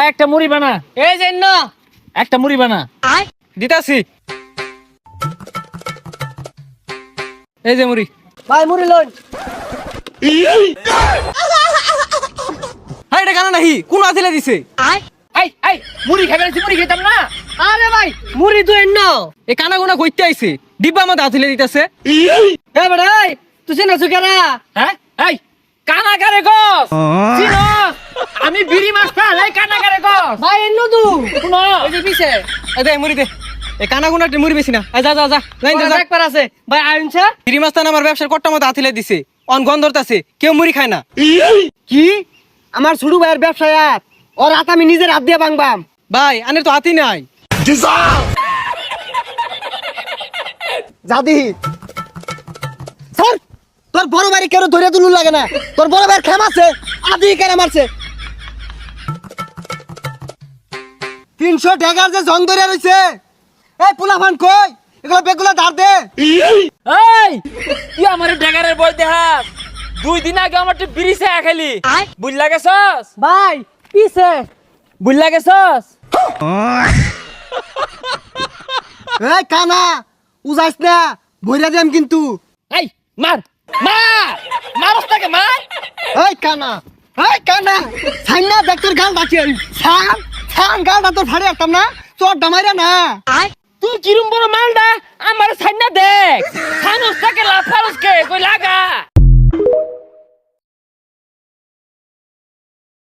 একটা মুড়ি বানা। এই যে না একটা মুড়ি বানা। দিতাছি। এই যে মুড়ি। ভাই মুড়ি লন। হ্যাঁ এটা কানা নাহি কোন আছিলা দিছে? এই মুড়ি খাবেন, মুড়ি খেতাম না। আরে ভাই মুড়ি তো এন্ন। এ কানা গুনা কইতে আইছে ডিব্বা মধ্যে আছিলা দিতাছে। এ ভাই তুই চিনা সুকেরা? হ্যাঁ এই কানাকারে গস চিনো? আমি বিড়ি মাস্টার। এই কানাকারে গস ভাই এন্ন তু শুনো। ওই যে পিছে এই দে মুড়ি দে। এ কানা গুনা মুড়ি বেশি না। এই যা যা যা লাইন দে যা। একবার আছে ভাই আইনছা শ্রীমাস্তান আমার ব্যবসার কট্টা মধ্যে আছিলা দিছে। অন গন্ধরতাছে কেউ মুড়ি খায় না। কি আমার ছোট ভাইয়ের ব্যবসায় ওর হাত আমি নিজের হাত দিয়ে ভাঙবাম। ভাই আনের তো হাতি নাই। জাদি স্যার তোর বড় ভাই কেন ধরে তুলু লাগে না? তোর বড় ভাইয়ের খেম আছে আদি কেন মারছে 300 টাকার যে জং ধরে রইছে। এই পুলাফান কই এগুলো বেগুলা ধার দে। এই তুই আমার ডেগারের বই দেখাস। 2 দিন আগে আমার তো বিড়ি চা খালি। বুঝলা গেছস? ভাই পিছে বুঝলা গেছস? এই কানা উজাইস না ভইরা দেম কিন্তু। এই মার মার মারস তাকে মার। এই কানা ছাইনা ডাক্তার গাল ডাকি ছান ছান গালটা তোর ফাড়ে একদম না তোর ডামাইরা না। তুই কিরম বড় মালডা আমার সাইনা দেখ। খানুস তাকে লাফারস কে কই লাগা।